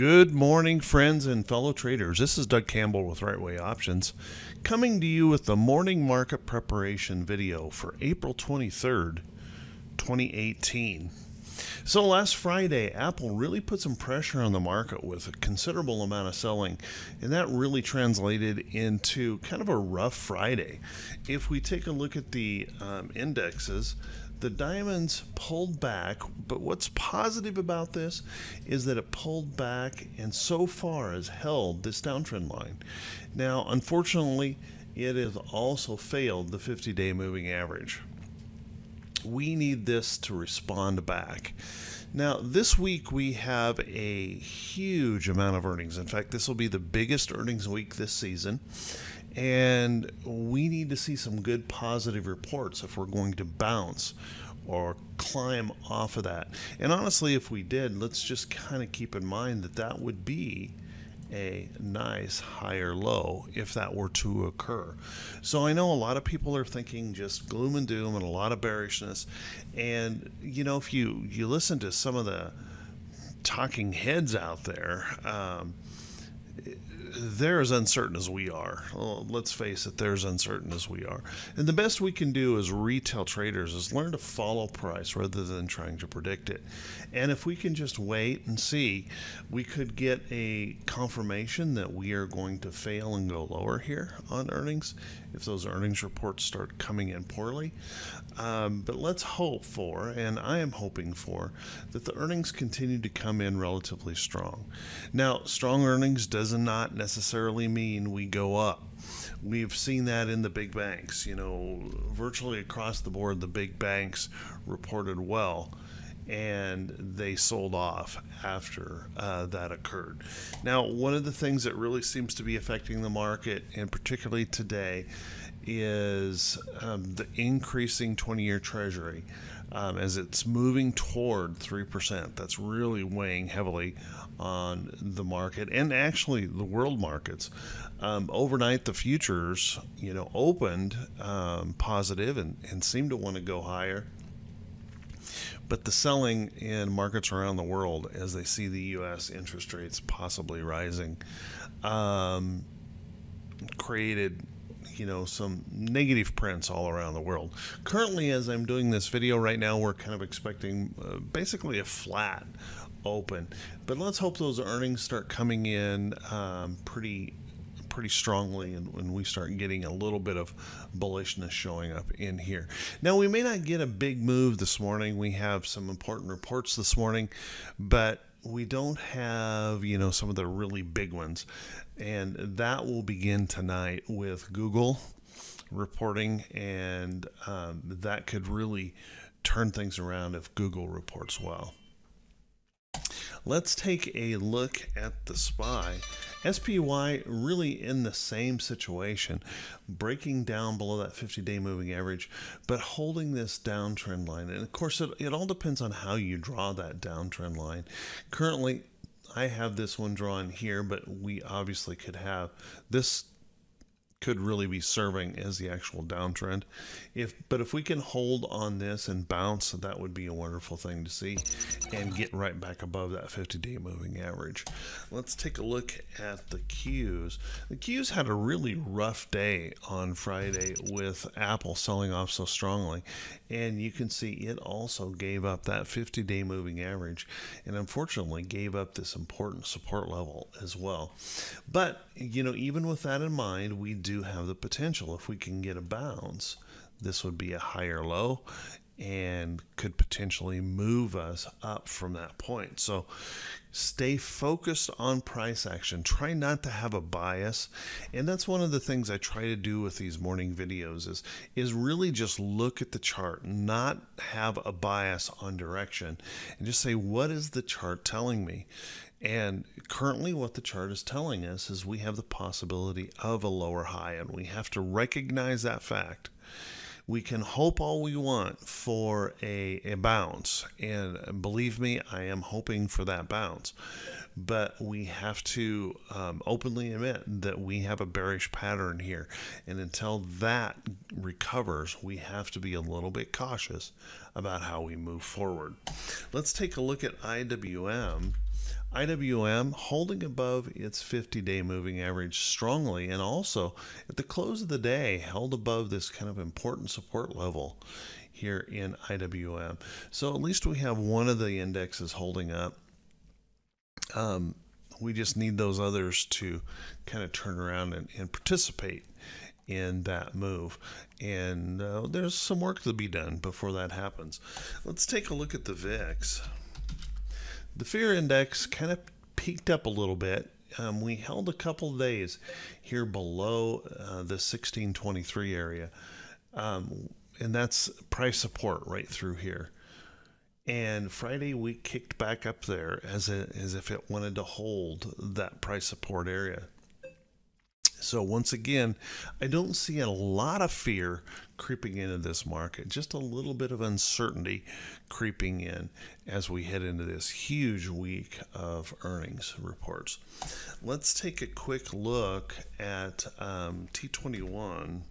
Good morning, friends and fellow traders. This is Doug Campbell with Right Way Options, coming to you with the morning market preparation video for April 23rd, 2018. So last Friday, Apple really put some pressure on the market with a considerable amount of selling, and that really translated into kind of a rough Friday. If we take a look at the indexes, the diamonds pulled back, but what's positive about this is that it pulled back and so far has held this downtrend line. Now, unfortunately, it has also failed the 50-day moving average. We need this to respond back. Now, this week we have a huge amount of earnings. In fact, this will be the biggest earnings week this season. And we need to see some good positive reports if we're going to bounce or climb off of that. And honestly, if we did, let's just kind of keep in mind that that would be a nice higher low if that were to occur. So I know a lot of people are thinking just gloom and doom and a lot of bearishness. And you know, if you listen to some of the talking heads out there, they're as uncertain as we are. Well, let's face it, they're as uncertain as we are. And the best we can do as retail traders is learn to follow price rather than trying to predict it. And if we can just wait and see, we could get a confirmation that we are going to fail and go lower here on earnings if those earnings reports start coming in poorly. But let's hope for, and I am hoping for, that the earnings continue to come in relatively strong. Now, strong earnings does not necessarily mean we go up. We've seen that in the big banks. You know, virtually across the board, the big banks reported well, and they sold off after that occurred. Now, one of the things that really seems to be affecting the market, and particularly today, is the increasing 20-year Treasury as it's moving toward 3%. That's really weighing heavily on the market and actually the world markets. Overnight, the futures, opened positive and seemed to want to go higher. But the selling in markets around the world, as they see the U.S. interest rates possibly rising, created some negative prints all around the world. Currently, as I'm doing this video right now, we're kind of expecting basically a flat open. But let's hope those earnings start coming in pretty strongly, and when we start getting a little bit of bullishness showing up in here. Now, we may not get a big move this morning. We have some important reports this morning, but we don't have, some of the really big ones. And that will begin tonight with Google reporting, and that could really turn things around if Google reports well. Let's take a look at the SPY. SPY really in the same situation, breaking down below that 50-day moving average, but holding this downtrend line. And of course, it all depends on how you draw that downtrend line. Currently, I have this one drawn here, but we obviously could have this. Could really be serving as the actual downtrend. But if we can hold on this and bounce, that would be a wonderful thing to see and get right back above that 50-day moving average. Let's take a look at the Qs. The Qs had a really rough day on Friday with Apple selling off so strongly, and you can see it also gave up that 50-day moving average and unfortunately gave up this important support level as well. But even with that in mind, we do have the potential, if we can get a bounce, this would be a higher low and could potentially move us up from that point. So stay focused on price action. Try not to have a bias. And that's one of the things I try to do with these morning videos is really just look at the chart, not have a bias on direction, and just say, what is the chart telling me? And currently what the chart is telling us is we have the possibility of a lower high, and we have to recognize that fact. We can hope all we want for a bounce, and believe me, I am hoping for that bounce. But we have to openly admit that we have a bearish pattern here, and until that recovers, we have to be a little bit cautious about how we move forward. Let's take a look at IWM. IWM holding above its 50-day moving average strongly, and also at the close of the day held above this kind of important support level here in IWM. So at least we have one of the indexes holding up. We just need those others to kind of turn around and participate in that move. And there's some work to be done before that happens. Let's take a look at the VIX. The fear index kind of peaked up a little bit. We held a couple of days here below the 1623 area. And that's price support right through here. And Friday we kicked back up there as if it wanted to hold that price support area. So once again, I don't see a lot of fear creeping into this market, just a little bit of uncertainty creeping in as we head into this huge week of earnings reports. Let's take a quick look at T21.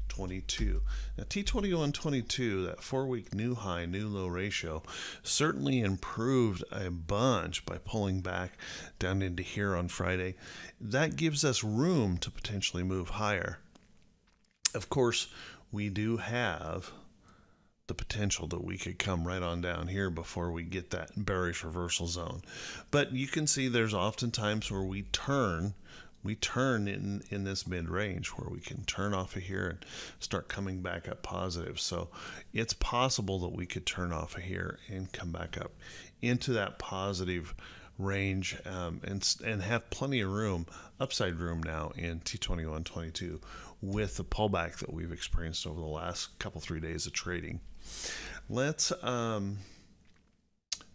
22. Now T21-22, that 4-week new high, new low ratio, certainly improved a bunch by pulling back down into here on Friday. That gives us room to potentially move higher. Of course, we do have the potential that we could come right on down here before we get that bearish reversal zone. But you can see there's often times where we turn in this mid-range where we can turn off of here and start coming back up positive. So it's possible that we could turn off of here and come back up into that positive range and have plenty of room, upside room now in T21-22 with the pullback that we've experienced over the last couple 3 days of trading. Let's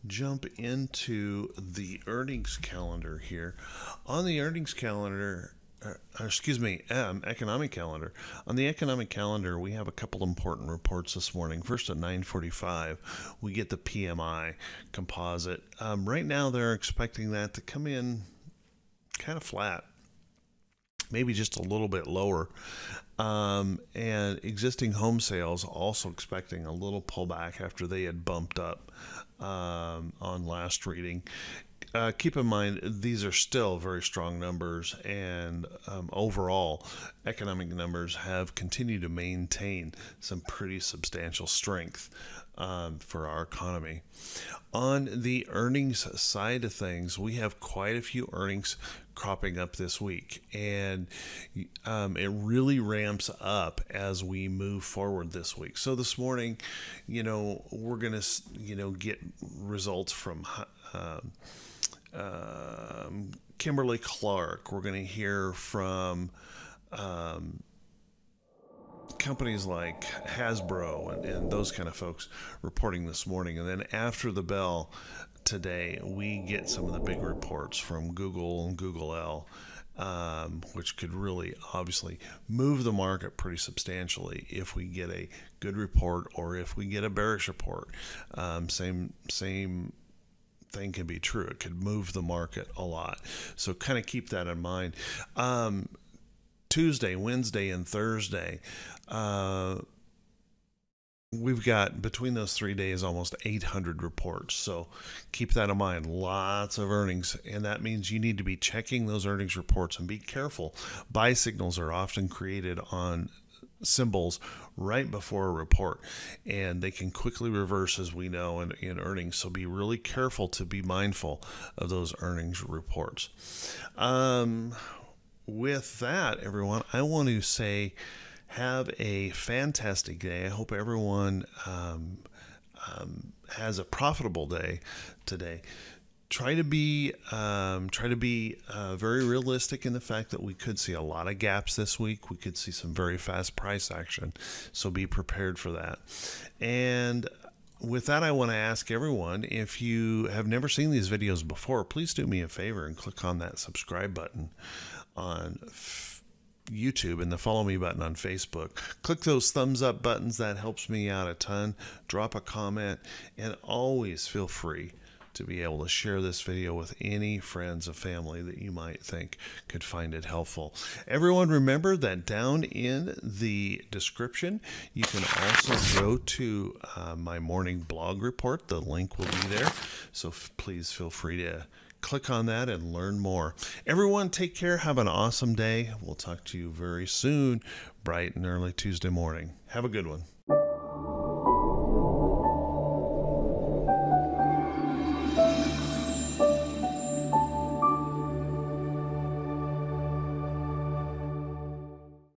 jump into the earnings calendar here. On the earnings calendar, economic calendar. On the economic calendar, we have a couple important reports this morning. First at 9:45, we get the PMI composite. Right now, they're expecting that to come in kind of flat, maybe just a little bit lower. And existing home sales also expecting a little pullback after they had bumped up on last reading. Keep in mind, these are still very strong numbers, and overall, economic numbers have continued to maintain some pretty substantial strength for our economy. On the earnings side of things, we have quite a few earnings cropping up this week, and it really ramps up as we move forward this week. So this morning, we're going to, get results from Kimberly Clark. We're going to hear from companies like Hasbro and those kind of folks reporting this morning. And then after the bell today, we get some of the big reports from Google and Google, which could really obviously move the market pretty substantially if we get a good report or if we get a bearish report. Same thing can be true. It could move the market a lot. So kind of keep that in mind. Tuesday, Wednesday, and Thursday, we've got between those 3 days almost 800 reports. So keep that in mind. Lots of earnings, and that means you need to be checking those earnings reports and be careful. Buy signals are often created on symbols right before a report, and they can quickly reverse, as we know, in earnings. So be really careful to be mindful of those earnings reports. With that, everyone, I want to say have a fantastic day. I hope everyone has a profitable day today. Try to be very realistic in the fact that we could see a lot of gaps this week. We could see some very fast price action, so be prepared for that. And with that, I want to ask everyone, if you have never seen these videos before, please do me a favor and click on that subscribe button on YouTube and the follow me button on Facebook. Click those thumbs up buttons. That helps me out a ton. Drop a comment, and always feel free to be able to share this video with any friends or family that you might think could find it helpful. Everyone, remember that down in the description, you can also go to my morning blog report. The link will be there. So please feel free to click on that and learn more. Everyone, take care. Have an awesome day. We'll talk to you very soon, bright and early Tuesday morning. Have a good one.